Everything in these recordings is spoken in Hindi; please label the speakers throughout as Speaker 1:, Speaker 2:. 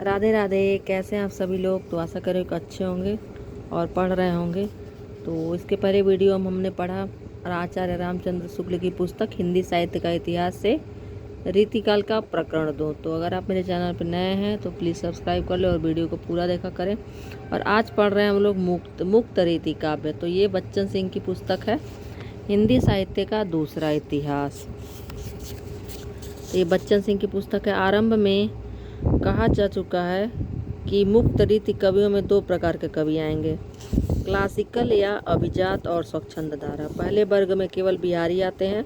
Speaker 1: राधे राधे। कैसे हैं आप सभी लोग? तो आशा करें कि अच्छे होंगे और पढ़ रहे होंगे। तो इसके पहले वीडियो में हमने पढ़ा आचार्य रामचंद्र शुक्ल की पुस्तक हिंदी साहित्य का इतिहास से रीतिकाल का प्रकरण 2। तो अगर आप मेरे चैनल पर नए हैं तो प्लीज़ सब्सक्राइब कर लें और वीडियो को पूरा देखा करें। और आज पढ़ रहे हैं हम लोग मुक्त रीति काव्य। तो ये बच्चन सिंह की पुस्तक है, हिंदी साहित्य का दूसरा इतिहास। तो ये बच्चन सिंह की पुस्तक है। आरंभ में कहा जा चुका है कि मुक्त रीति कवियों में दो प्रकार के कवि आएंगे, क्लासिकल या अभिजात और स्वच्छंदधारा। पहले वर्ग में केवल बिहारी आते हैं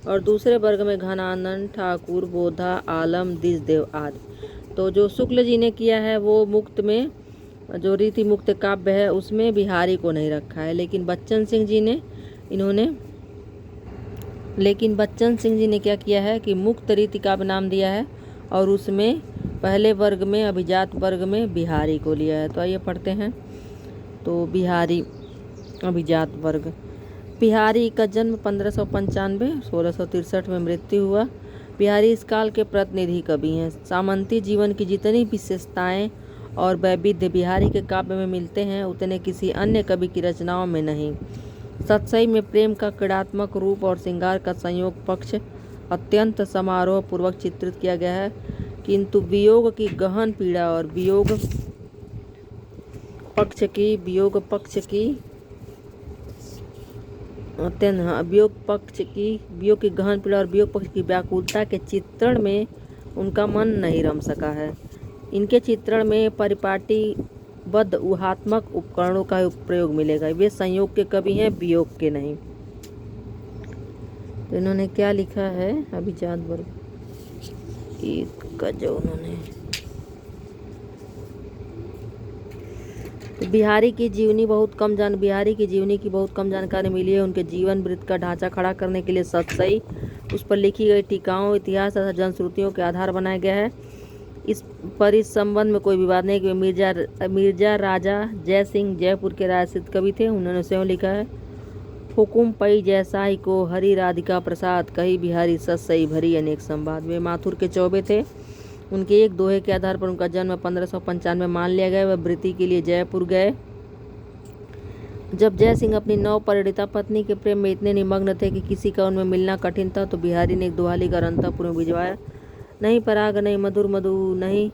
Speaker 1: और दूसरे वर्ग में घनानंद, ठाकुर, बोधा, आलम, दिशदेव आदि। तो जो शुक्ल जी ने किया है वो मुक्त में जो रीति मुक्त काव्य है उसमें बिहारी को नहीं रखा है, लेकिन बच्चन सिंह जी ने क्या किया है कि मुक्त रीति काव्य नाम दिया है और उसमें पहले वर्ग में अभिजात वर्ग में बिहारी को लिया है। तो आइए पढ़ते हैं। तो बिहारी अभिजात वर्ग। बिहारी का जन्म 1595 1663 में मृत्यु हुआ। बिहारी इस काल के प्रतिनिधि कवि हैं। सामंती जीवन की जितनी विशेषताएं और वैविध्य बिहारी के काव्य में मिलते हैं उतने किसी अन्य कवि की रचनाओं में नहीं। सत्सई में प्रेम का क्रीड़ात्मक रूप और श्रृंगार का संयोग पक्ष अत्यंत समारोह पूर्वक चित्रित किया गया है, किंतु वियोग की गहन पीड़ा और वियोग पक्ष की व्याकुलता के चित्रण में उनका मन नहीं रम सका है। इनके चित्रण में परिपाटीबद्ध ऊहात्मक उपकरणों का प्रयोग मिलेगा। वे संयोग के कवि हैं, वियोग के नहीं। तो इन्होंने क्या लिखा है अभिजात वर्ग का जो उन्होंने बिहारी की जीवनी की बहुत कम जानकारी मिली है। उनके जीवन वृत्त का ढांचा खड़ा करने के लिए सत्सई, उस पर लिखी गई टीकाओं, इतिहास तथा जनश्रुतियों के आधार बनाया गया है। इस संबंध में कोई विवाद नहीं कि मिर्जा राजा जय सिंह जयपुर के राजसिद्ध कवि थे। उन्होंने स्वयं लिखा है, हुकुम पई जैसाई को हरि राधिका प्रसाद, कही बिहारी सत्सई भरी अनेक संवाद। वे माथुर के चौबे थे। उनके एक दोहे के आधार पर उनका जन्म 1595 मान लिया गया। वह वृत्ति के लिए जयपुर गए। जब जय सिंह अपनी नवपरिणीता पत्नी के प्रेम में इतने निमग्न थे कि किसी का उनमें मिलना कठिन था, तो बिहारी ने एक दुहाली कर अंतःपुर में भिजवाया। नहीं पराग नहीं मधुर मधु, नहीं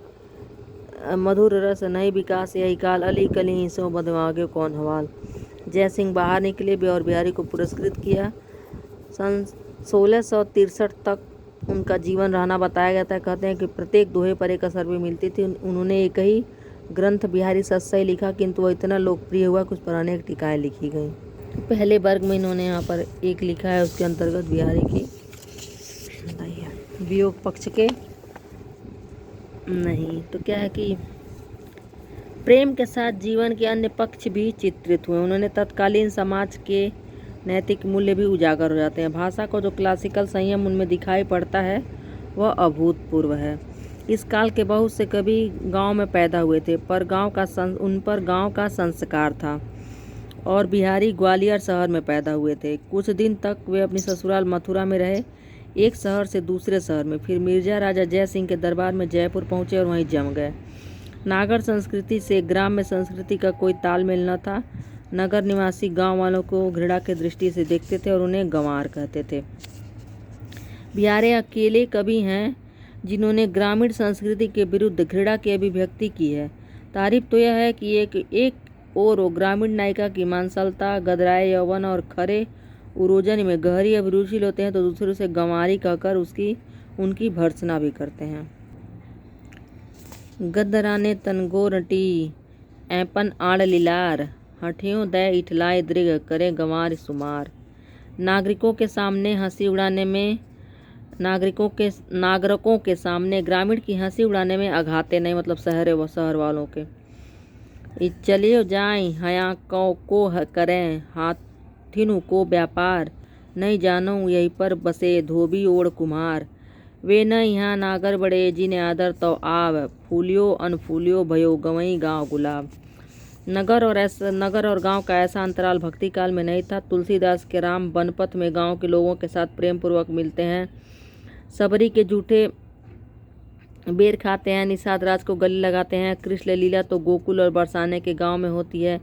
Speaker 1: मधुर रस, नहीं विकास, यही काल, अली कली सो बदमागे कौन हवाल। जय सिंह बाहर निकले और बिहारी को पुरस्कृत किया। सन 1663 तक उनका जीवन रहना बताया गया था। कहते हैं कि प्रत्येक दोहे पर एक असर भी मिलती थी। उन्होंने एक ही ग्रंथ बिहारी सत्सई लिखा, किंतु वह इतना लोकप्रिय हुआ कि उस पर अनेक टीकाएं लिखी गई। पहले वर्ग में इन्होंने यहाँ पर एक लिखा है, उसके अंतर्गत बिहारी की वियोग पक्ष के नहीं। तो क्या है कि प्रेम के साथ जीवन के अन्य पक्ष भी चित्रित हुए। उन्होंने तत्कालीन समाज के नैतिक मूल्य भी उजागर हो जाते हैं। भाषा को जो क्लासिकल संयम उनमें दिखाई पड़ता है वह अभूतपूर्व है। इस काल के बहुत से कवि गांव में पैदा हुए थे, पर उन पर गांव का संस्कार था। और बिहारी ग्वालियर शहर में पैदा हुए थे। कुछ दिन तक वे अपनी ससुराल मथुरा में रहे, एक शहर से दूसरे शहर में। फिर मिर्जा राजा जय सिंह के दरबार में जयपुर पहुंचे और वहीं जम गए। नागर संस्कृति से ग्राम्य संस्कृति का कोई तालमेल न था। नगर निवासी गांव वालों को घृणा की दृष्टि से देखते थे और उन्हें गंवार कहते थे। बिहारी अकेले कवि हैं जिन्होंने ग्रामीण संस्कृति के विरुद्ध घृणा की अभिव्यक्ति की है। तारीफ तो यह है कि एक और वो ग्रामीण नायिका की मांसलता, गदराए यौवन और खरे उरोजन में गहरी अभिरुचि लेते हैं, तो दूसरों से गंवारी कहकर उनकी भर्त्सना भी करते हैं। गदराने तनगोरटी ऐपन आड़ लिलार, हठियों दय इठलाए दृग, करे गंवार सुमार। नागरिकों के सामने ग्रामीण की हंसी उड़ाने में अघाते नहीं, मतलब शहर वालों के। चलियो जाए हया को करें, हाथिनु को व्यापार, नहीं जानो यही पर बसे धोबी ओढ़ कुम्हार। वे न यहाँ नागर बड़े जिन्हें आदर तो आव, फूलियो अनफूलियो भयो गवई गाँव गुलाब। नगर और गांव का ऐसा अंतराल भक्ति काल में नहीं था। तुलसीदास के राम बनपथ में गांव के लोगों के साथ प्रेम पूर्वक मिलते हैं। सबरी के झूठे बेर खाते हैं। निषाद राज को गले लगाते हैं। कृष्ण लीला तो गोकुल और बरसाने के गांव में होती है।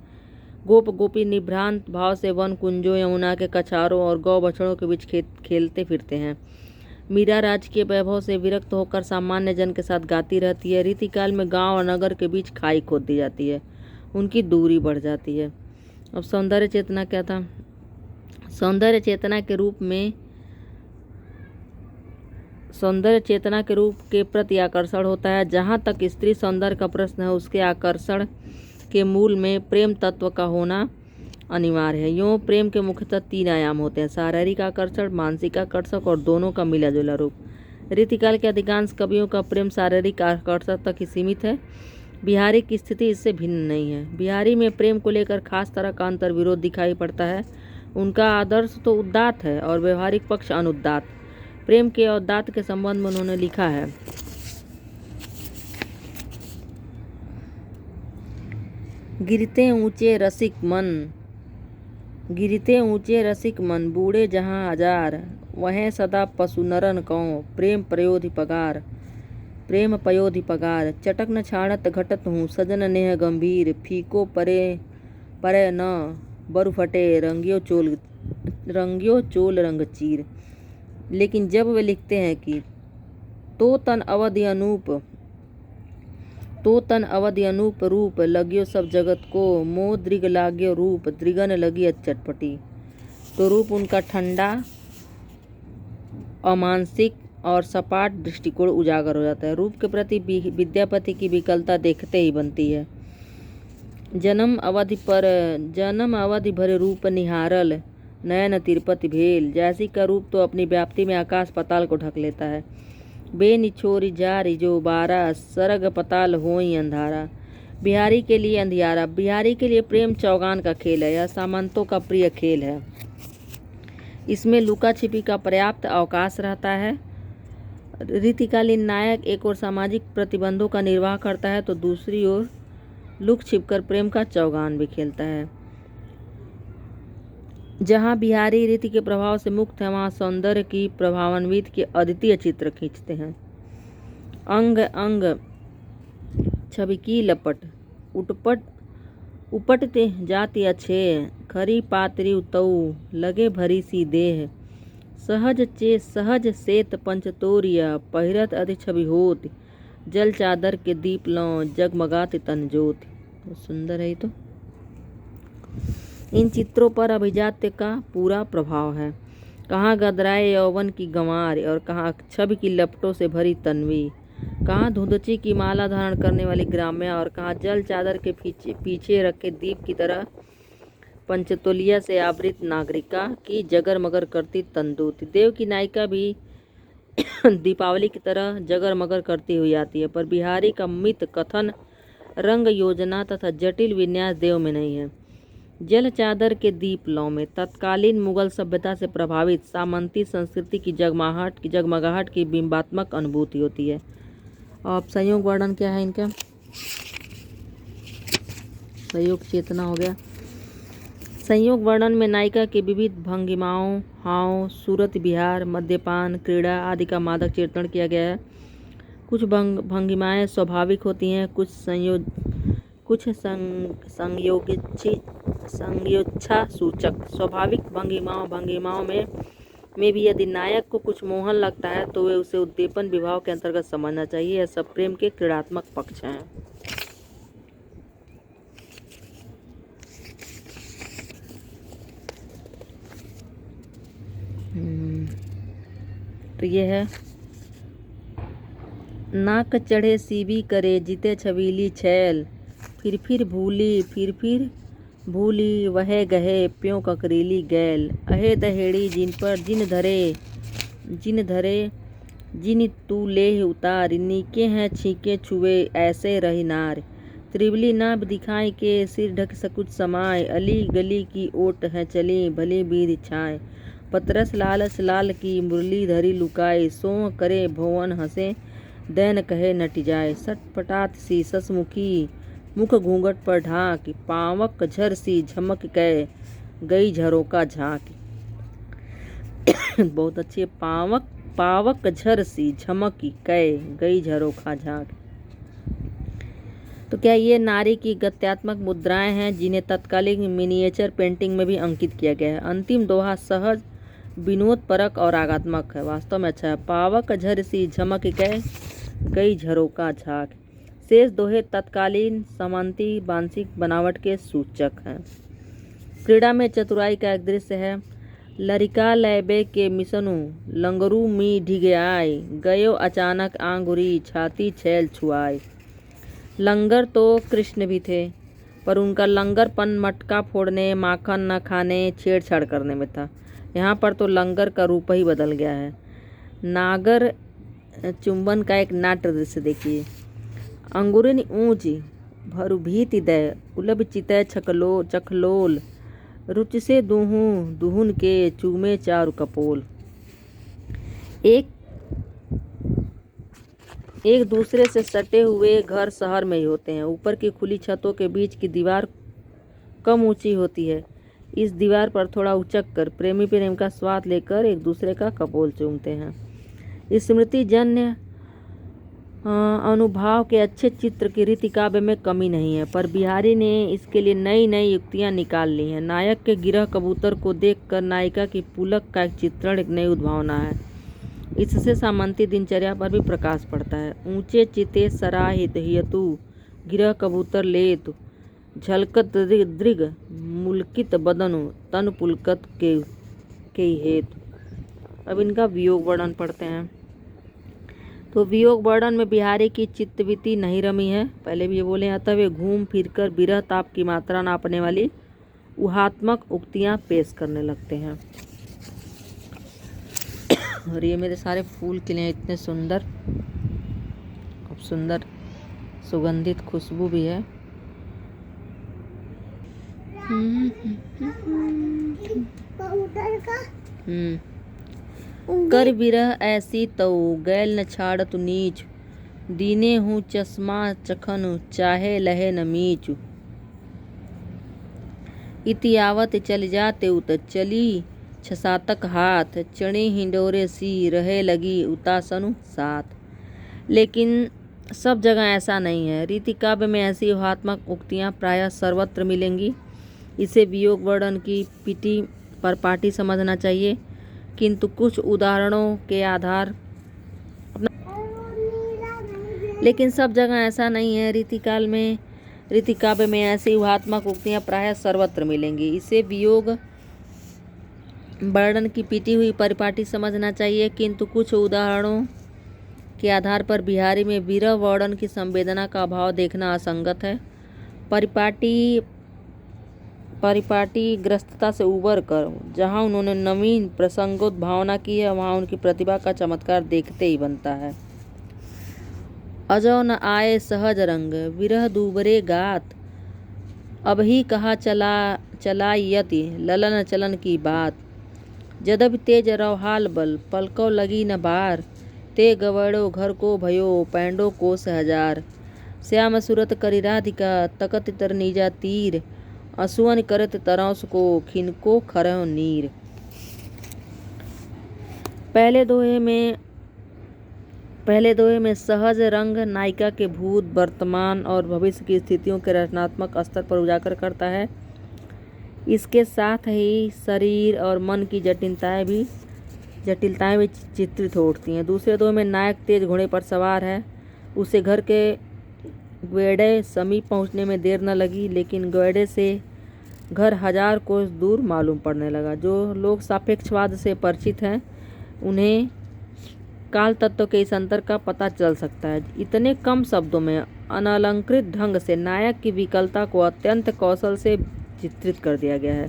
Speaker 1: गोप गोपी निभ्रांत भाव से वन कुंजों, यमुना के कछारों और गौ बछड़ों के बीच खेलते फिरते हैं। मीरा राज के वैभव से विरक्त होकर सामान्य जन के साथ गाती रहती है। रीतिकाल में गांव और नगर के बीच खाई खोद दी जाती है, उनकी दूरी बढ़ जाती है। अब सौंदर्य चेतना क्या था? सौंदर्य चेतना के रूप के प्रति आकर्षण होता है। जहाँ तक स्त्री सौंदर्य का प्रश्न है, उसके आकर्षण के मूल में प्रेम तत्व का होना अनिवार्य है। यूँ प्रेम के मुख्यतः 3 आयाम होते हैं: शारीरिक आकर्षण, मानसिक आकर्षण और दोनों का मिला जुला रूप। रीतिकाल के अधिकांश कवियों का प्रेम शारीरिक आकर्षण तक ही सीमित है। बिहारी की स्थिति इससे भिन्न नहीं है। बिहारी में प्रेम को लेकर खास तरह का अंतर विरोध दिखाई पड़ता है। उनका आदर्श तो उदात्त है और व्यवहारिक पक्ष अनुदात्त। प्रेम के औदात्त के संबंध में उन्होंने लिखा है: गिरते ऊंचे रसिक मन, बूढ़े जहाँ हजार, वहें सदा पशु नरन कौं, प्रेम पयोधि पगार, चटक न छाड़त घटत हूँ, सजन नेह गंभीर, फीको परे न बरु फटे, रंगियो चोल रंग चीर। लेकिन जब वे लिखते हैं कि तो तन अवधि अनूप रूप, लगियो सब जगत को, मोह दृग लाग्यो रूप, दृगन लगी चटपटी, तो रूप उनका ठंडा, अमानसिक और सपाट दृष्टिकोण उजागर हो जाता है। रूप के प्रति विद्यापति की विकलता देखते ही बनती है। जन्म अवधि भरे रूप निहारल, नयन तिरुपति भेल, जैसी का रूप तो अपनी व्याप्ति में आकाश पाताल को ढक लेता है। बेनिछोरी जारी जो बारा, सरग पताल होई अंधारा। बिहारी के लिए अंधियारा। बिहारी के लिए प्रेम चौगान का खेल है। यह सामंतों का प्रिय खेल है। इसमें लुका छिपी का पर्याप्त अवकाश रहता है। रीतिकालीन नायक एक ओर सामाजिक प्रतिबंधों का निर्वाह करता है तो दूसरी ओर लुक छिपकर प्रेम का चौगान भी खेलता है। जहाँ बिहारी रीति के प्रभाव से मुक्त है, वहाँ सौंदर्य की प्रभावान्वित के अद्वितीय चित्र खींचते हैं। अंग अंग छवि की लपट, उपटते जाति अच्छे, खरी पातरी उतऊ, लगे भरी सी देह, सहज सेत पंचतोरिया, पहिरत अधि छवि होत, जल चादर के दीप लौ, जगमगात तन ज्योति। तो सुंदर है। तो इन चित्रों पर अभिजात्य का पूरा प्रभाव है। कहाँ गदराए यौवन की गंवार और कहाँ छवि की लपटों से भरी तन्वी, कहाँ धुंधची की माला धारण करने वाली ग्राम्या और कहाँ जल चादर के पीछे रखे दीप की तरह पंचतोलिया से आवृत नागरिका की जगर मगर करती तंदूती। देव की नायिका भी दीपावली की तरह जगर मगर करती हुई आती है, पर बिहारी का मित कथन, रंग योजना तथा जटिल विन्यास देव में नहीं है। जल चादर के दीप लौ में तत्कालीन मुगल सभ्यता से प्रभावित सामंती संस्कृति की जगमगाहट की बिंबात्मक अनुभूति होती है। अब संयोग वर्णन क्या है इनका? संयोग चेतना हो गया। संयोग वर्णन में नायिका के विविध भंगिमाओं, हाव, सूरत विहार, मद्यपान, क्रीड़ा आदि का मादक चित्रण किया गया है। कुछ भंगिमाएं स्वाभाविक होती हैं, कुछ संयोच्छा सूचक। स्वाभाविक भंगिमाओं में भी यदि नायक को कुछ मोहन लगता है तो वे उसे उद्दीपन विभाव के अंतर्गत समझना चाहिए। यह सब प्रेम के क्रीड़ात्मक पक्ष हैं। तो ये है: नाक चढ़े सीबी करे, जिते छबीली छैल, फिर भूली वह गहे, प्यों ककरीली गैल, अहे दहेड़ी जिन धरे जिन तू लेह उतार, नीके हैं छीके छुए ऐसे रही नार, त्रिवली नाभ दिखाई के सिर ढक सकुच समाय, अली गली की ओट है चली भली बीध छाए, पतरस लालच लाल की मुरली धरी लुकाई, सोह करे भुवन हंसे दैन कहे नट जाए, सटपटात सी ससमुखी मुख घूंघट पर ढाक, पावक झर सी झमक कै गई झरोका झांक। बहुत अच्छी। पावक पावक झर सी झमकी कै गई झरोखा झांक। तो क्या ये नारी की गत्यात्मक मुद्राएं हैं जिन्हें तत्कालीन मिनिएचर पेंटिंग में भी अंकित किया गया है। अंतिम दोहा सहज, विनोदपरक और आगात्मक है। वास्तव में अच्छा है। पावक झर सी झमक कै गई झरोका झांक। शेष दोहे तत्कालीन सामंती मानसिक बनावट के सूचक हैं। क्रीड़ा में चतुराई का एक दृश्य है। लरिका लैबे के मिसनु लंगरू मी ढिगआय गयो अचानक आंगुरी छाती छैल छुआय। लंगर तो कृष्ण भी थे, पर उनका लंगरपन मटका फोड़ने, माखन न खाने, छेड़छाड़ करने में था। यहाँ पर तो लंगर का रूप ही बदल गया है। नागर चुंबन का एक नाट्य दृश्य देखिए। अंगुरिन ऊंच भरु भीति दय उलब चितय चखलोल रुचि से दूहूं दुहुन के चूमे चारु कपोल। एक दूसरे से सटे हुए घर शहर में ही होते हैं। ऊपर की खुली छतों के बीच की दीवार कम ऊंची होती है। इस दीवार पर थोड़ा उचक कर प्रेमी प्रेम का स्वाद लेकर एक दूसरे का कपोल चूमते हैं। स्मृति जन्य अनुभाव के अच्छे चित्र की रीति काव्य में कमी नहीं है, पर बिहारी ने इसके लिए नई नई युक्तियां निकाल ली हैं। नायक के गिरह कबूतर को देखकर नायिका की पुलक का एक चित्रण एक नई उद्भावना है। इससे सामंती दिनचर्या पर भी प्रकाश पड़ता है। ऊंचे चिते सराहित हियतु गिरह कबूतर लेतु झलकत दृग मुल्कित बदनु तन पुलकत के हेतु। अब इनका वियोग वर्णन पढ़ते हैं। तो वियोग वर्णन में बिहारी की चित्तवृत्ति नहीं रमी है, पहले भी ये बोले। अतः वे घूम फिरकर विरह ताप की मात्रा नापने वाली ऊहात्मक उक्तियां पेश करने लगते हैं। और ये मेरे सारे फूल खिले हैं इतने सुंदर, खूब सुंदर सुगंधित खुशबू भी है। कर विरह ऐसी तऊ गैल न छाड़त नीच दीने हूँ चश्मा चखन चाहे लहे न मीचु। इतियावत चल जाते उत चली छसातक हाथ चणे हिंडोरे सी रहे लगी उतासनु साथ। लेकिन सब जगह ऐसा नहीं है। रीति काव्य में ऐसी ऊहात्मक उक्तियाँ प्रायः सर्वत्र मिलेंगी। इसे वियोग वर्णन की पीटी पर पाटी समझना चाहिए, किंतु कुछ उदाहरणों के आधार लेकिन सब जगह ऐसा नहीं है। रीति काव्य में ऐसी ऊहात्मक उक्तियाँ प्रायः सर्वत्र मिलेंगी। इसे वियोग वर्णन की पीटी हुई परिपाटी समझना चाहिए, किंतु कुछ उदाहरणों के आधार पर बिहारी में विरह वर्णन की संवेदना का अभाव देखना असंगत है। परिपाटी ग्रस्तता से उबर कर जहाँ उन्होंने नवीन प्रसंगोद्भावना की है, वहाँ उनकी प्रतिभा का चमत्कार देखते ही बनता है। अजो न आए सहज रंग विरह दूबरे गात अब ही कहा चलायति ललन चलन की बात। जदब तेज रवहाल बल पलको लगी न बार ते गवड़ो घर को भयो पैंडो कोस हजार। श्याम सूरत करी राधिका तकत तर नीजा तीर असुअन करत तरौस को खिनको खरह नीर। पहले दोहे में सहज रंग नायिका के भूत, वर्तमान और भविष्य की स्थितियों के रचनात्मक स्तर पर उजागर करता है। इसके साथ ही शरीर और मन की जटिलताएं भी चित्रित हो उठती हैं। दूसरे दोहे में नायक तेज घोड़े पर सवार है। उसे घर के ग्वेडे समीप पहुंचने में देर न लगी, लेकिन ग्वेडे से घर 1000 कोस दूर मालूम पड़ने लगा। जो लोग सापेक्षवाद से परिचित हैं उन्हें काल तत्व के इस अंतर का पता चल सकता है। इतने कम शब्दों में अनलंकृत ढंग से नायक की विकलता को अत्यंत कौशल से चित्रित कर दिया गया है।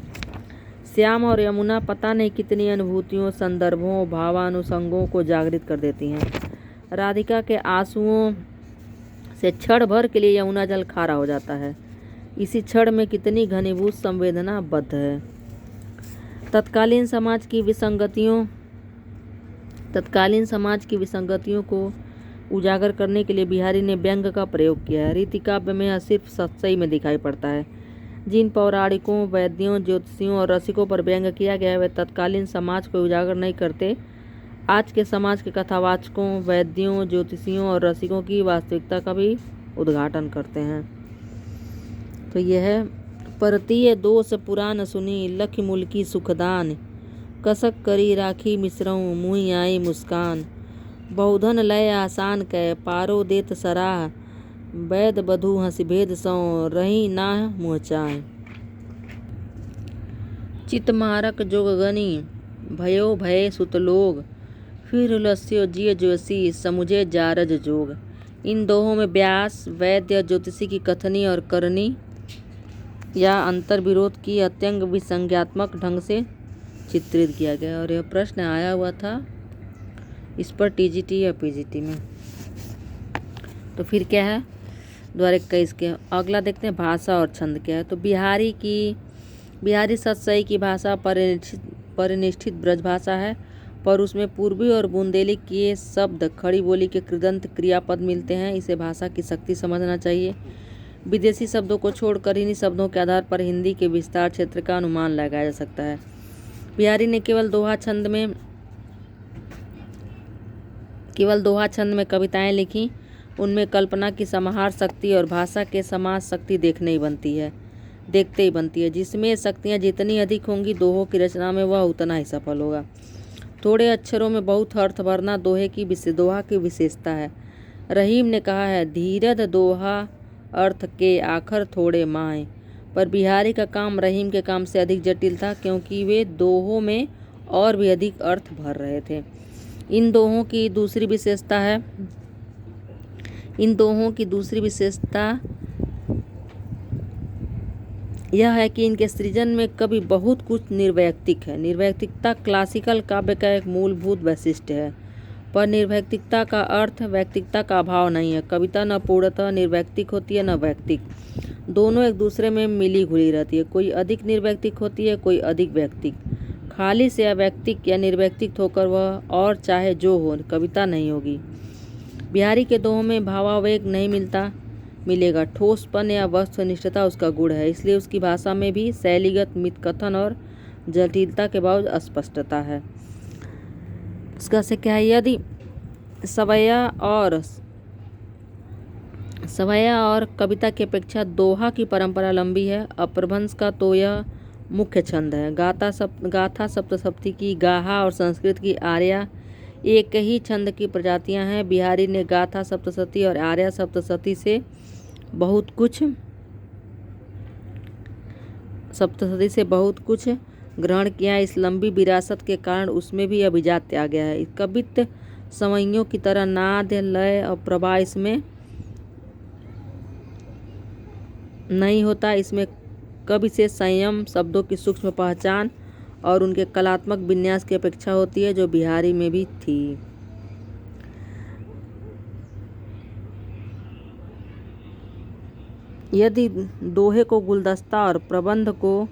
Speaker 1: श्याम और यमुना पता नहीं कितनी अनुभूतियों, संदर्भों, भावानुसंगों को जागृत कर देती हैं। राधिका के आंसुओं से क्षण भर के लिए यमुना जल खारा हो जाता है। इसी क्षण में कितनी घनीभूत संवेदना बद्ध है। तत्कालीन समाज की विसंगतियों को उजागर करने के लिए बिहारी ने व्यंग का प्रयोग किया है। रीति काव्य में यह सिर्फ सत्सई में दिखाई पड़ता है। जिन पौराणिकों, वैद्यों, ज्योतिषियों और रसिकों पर व्यंग किया गया है वे तत्कालीन समाज को उजागर नहीं करते, आज के समाज के कथावाचकों, वैद्यों, ज्योतिषियों और रसिकों की वास्तविकता का भी उद्घाटन करते हैं। तो यह है परतीय दोष पुराण सुनी, लख मुल्की सुखदान, कसक करी राखी मिश्रऊँ, मुँह आई मुस्कान, बहुधन लय आसान कै, पारो देत सराह, वैद बधू हंस भेद सौ, रही नाह मुँह चाय। चित मारक जोगगनी, भयो भय सुत लोग, फिर उलस्यो जिय ज्योतिषी, समुझे जारज जोग। इन दोहों में व्यास, वैद्य और ज्योतिषी की कथनी और करनी या अंतर विरोध की अत्यंग विसंज्ञात्मक ढंग से चित्रित किया गया। और यह प्रश्न आया हुआ था इस पर टीजीटी या पीजीटी में। तो फिर क्या है 2021 के। अगला देखते हैं भाषा और छंद क्या है। तो बिहारी सतसई की भाषा परिनिष्ठित ब्रज भाषा है, पर उसमें पूर्वी और बुंदेली के शब्द खड़ी बोली के कृदंत क्रियापद मिलते हैं। इसे भाषा की शक्ति समझना चाहिए। विदेशी शब्दों को छोड़कर इन्हीं शब्दों के आधार पर हिंदी के विस्तार क्षेत्र का अनुमान लगाया जा सकता है। बिहारी ने केवल दोहा छंद में कविताएं लिखी। उनमें कल्पना की समाहार शक्ति और भाषा के समाज शक्ति देखते ही बनती है। जिसमें शक्तियाँ जितनी अधिक होंगी, दोहों की रचना में वह उतना ही सफल होगा। थोड़े अक्षरों में बहुत अर्थ भरना दोहा की विशेषता है। रहीम ने कहा है, धीरज दोहा अर्थ के आखर थोड़े माए। पर बिहारी का काम रहीम के काम से अधिक जटिल था, क्योंकि वे दोहों में और भी अधिक अर्थ भर रहे थे। इन दोहों की दूसरी विशेषता यह है कि इनके सृजन में कभी बहुत कुछ निर्वैयक्तिक है। निर्वैयक्तिकता क्लासिकल काव्य का एक मूलभूत वैशिष्ट्य है, पर निर्वैयक्तिकता का अर्थ वैयक्तिकता का अभाव नहीं है। कविता न पूर्णतः निर्वैयक्तिक होती है, न वैयक्तिक। दोनों एक दूसरे में मिली घुली रहती है। कोई अधिक निर्वैयक्तिक होती है, कोई अधिक वैयक्तिक। खाली से अवैयक्तिक या निर्वैयक्तिक होकर वह और चाहे जो हो कविता नहीं होगी। बिहारी के दोहों में भावावेग नहीं मिलेगा। ठोसपन या वस्तुनिष्ठता उसका गुण है, इसलिए उसकी भाषा में भी शैलीगत मितकथन और जटिलता के बावजूद अस्पष्टता है। इसका से क्या है, यदि सवैया और कविता की अपेक्षा दोहा की परंपरा लंबी है। अपभ्रंश का तो यह मुख्य छंद है। गाथा सप्तशती की गाहा और संस्कृत की आर्या एक ही छंद की प्रजातियां हैं। बिहारी ने गाथा सप्तशती और आर्या सप्तशती से बहुत कुछ ग्रहण किया। इस लंबी विरासत के कारण उसमें भी अभिजात्य आ गया है। कवित्त सवैयों की तरह नाद, लय और प्रवाह इसमें नहीं होता। इसमें कवि से संयम, शब्दों की सूक्ष्म पहचान और उनके कलात्मक विन्यास की अपेक्षा होती है, जो बिहारी में भी थी। यदि दोहे को गुलदस्ता और प्रबंध को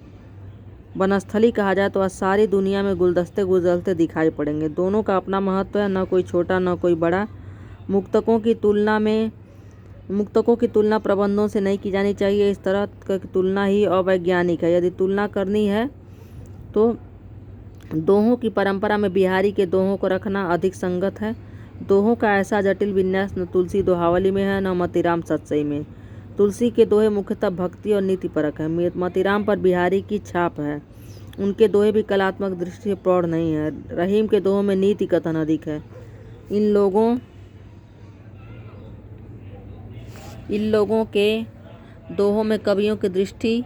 Speaker 1: वनस्थली कहा जाए तो आज सारी दुनिया में गुलदस्ते गुलदस्ते दिखाई पड़ेंगे। दोनों का अपना महत्व है, न कोई छोटा न कोई बड़ा। मुक्तकों की तुलना प्रबंधों से नहीं की जानी चाहिए। इस तरह की तुलना ही अवैज्ञानिक है। यदि तुलना करनी है तो दोहों की परंपरा में बिहारी के दोहों को रखना अधिक संगत है। दोहों का ऐसा जटिल विन्यास न तुलसी दोहावली में है, न मतीराम सतसई में। तुलसी के दोहे मुख्यतः भक्ति और नीति परक है। मतीराम पर बिहारी की छाप है। उनके दोहे भी कलात्मक दृष्टि से प्रौढ़ नहीं है। रहीम के दोहों में नीति कथन अधिक है। इन लोगों के दोहों में कवियों की दृष्टि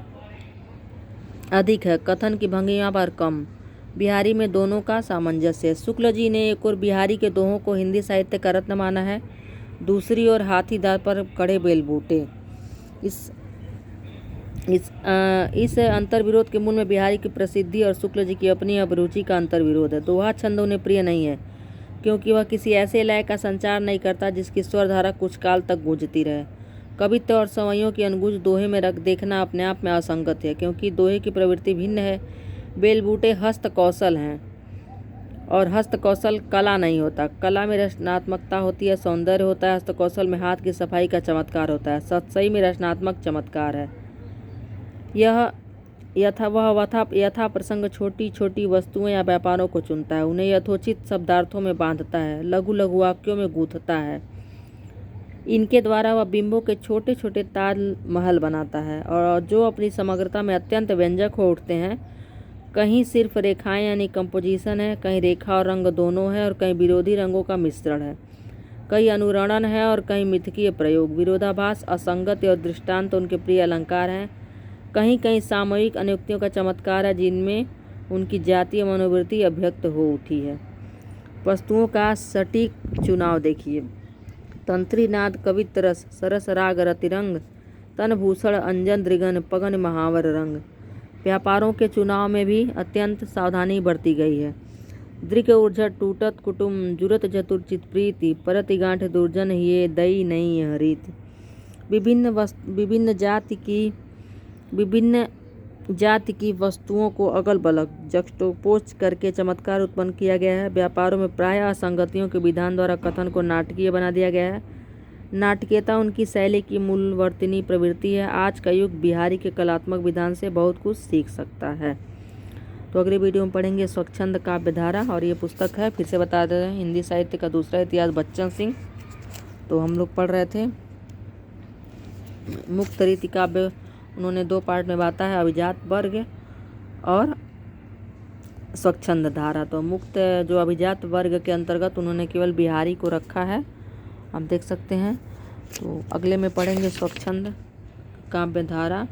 Speaker 1: अधिक है, कथन की भंगिमा पर कम। बिहारी में दोनों का सामंजस्य है। शुक्ल जी ने एक और बिहारी के दोहों को हिंदी साहित्य का रत्न माना है, दूसरी ओर हाथीदार पर कड़े बेलबूटे। इस अंतर्विरोध के मूल में बिहारी की प्रसिद्धि और शुक्ल जी की अपनी अभिरुचि का अंतर्विरोध है। दोहा छंद उन्हें प्रिय नहीं है, क्योंकि वह किसी ऐसे लय का संचार नहीं करता जिसकी स्वर धारा कुछ काल तक गूंजती रहे। कवित्व और सवैयों की अनुगूंज दोहे में रख देखना अपने आप में असंगत है, क्योंकि दोहे की प्रवृत्ति भिन्न है। बेलबूटे हस्त कौशल हैं और हस्त कौशल कला नहीं होता। कला में रचनात्मकता होती है, सौंदर्य होता है। हस्त कौशल में हाथ की सफाई का चमत्कार होता है। सतसई में रचनात्मक चमत्कार है। यह यथा प्रसंग छोटी छोटी वस्तुएं या व्यापारों को चुनता है, उन्हें यथोचित शब्दार्थों में बांधता है, लघु लघु वाक्यों में गूंथता है। इनके द्वारा वह बिंबों के छोटे छोटे ताज महल बनाता है और जो अपनी समग्रता में अत्यंत व्यंजक हो उठते हैं। कहीं सिर्फ रेखाएं यानी कंपोजिशन है, कहीं रेखा और रंग दोनों है और कहीं विरोधी रंगों का मिश्रण है, कहीं अनुरणन है और कहीं मिथकीय प्रयोग, विरोधाभास, असंगति और दृष्टांत उनके प्रिय अलंकार हैं। कहीं कहीं सामयिक अनुक्तियों का चमत्कार है जिनमें उनकी जातीय मनोवृत्ति अभिव्यक्त हो उठी है। वस्तुओं का सटीक चुनाव देखिए। तंत्री नाद कवित रस सरस राग रतिरंग तन भूषण अंजन दृगन पगन महावर रंग। व्यापारों के चुनाव में भी अत्यंत सावधानी बरती गई है। दृक उर्झट टूटत कुटुम जुरत चतुर्चित प्रीति परति गांठ दुर्जन ये दई नहीं हरित। विभिन्न जाति की वस्तुओं को अगल बगल जक्स्टोपोज करके चमत्कार उत्पन्न किया गया है। व्यापारों में प्रायः असंगतियों के विधान द्वारा कथन को नाटकीय बना दिया गया है। नाटकीयता उनकी शैली की मूलवर्तिनी प्रवृत्ति है। आज का युग बिहारी के कलात्मक विधान से बहुत कुछ सीख सकता है। तो अगले वीडियो में पढ़ेंगे स्वच्छंद काव्यधारा, और ये पुस्तक है फिर से बता देते हैं हिंदी साहित्य का दूसरा इतिहास बच्चन सिंह। तो हम लोग पढ़ रहे थे मुक्त रीति काव्य, उन्होंने 2 पार्ट में बांटा है, अभिजात वर्ग और स्वच्छंद धारा। तो मुक्त जो अभिजात वर्ग के अंतर्गत उन्होंने केवल बिहारी को रखा है, आप देख सकते हैं। तो अगले में पढ़ेंगे स्वच्छंद काव्य धारा।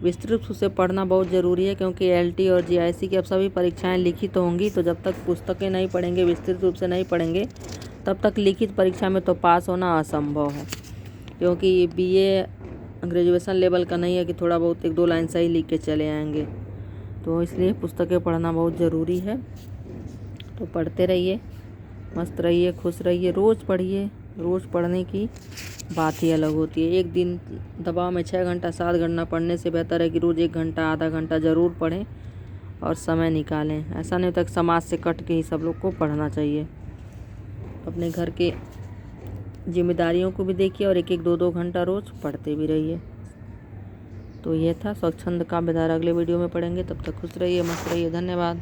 Speaker 1: विस्तृत रूप से पढ़ना बहुत ज़रूरी है क्योंकि एलटी और जीआईसी की अब सभी परीक्षाएं लिखित होंगी। तो जब तक पुस्तकें नहीं पढ़ेंगे, विस्तृत रूप से नहीं पढ़ेंगे, तब तक लिखित परीक्षा में तो पास होना असंभव है, क्योंकि बीए ग्रेजुएशन लेवल का नहीं है कि थोड़ा बहुत 1-2 लाइन सही लिख के चले आएंगे। तो इसलिए पुस्तकें पढ़ना बहुत ज़रूरी है। तो पढ़ते रहिए, मस्त रहिए, खुश रहिए, रोज़ पढ़िए। रोज़ पढ़ने की बात ही अलग होती है। एक दिन दबाव में 6 घंटा 7 घंटा पढ़ने से बेहतर है कि रोज़ 1 घंटा आधा घंटा ज़रूर पढ़ें और समय निकालें। ऐसा नहीं तक समाज से कट के ही सब लोग को पढ़ना चाहिए। अपने घर के जिम्मेदारियों को भी देखिए और 1-1 2-2 घंटा रोज़ पढ़ते भी रहिए। तो ये था स्वच्छंद काव्यधारा। अगले वीडियो में पढ़ेंगे, तब तक खुश रहिए, मस्त रहिए। धन्यवाद।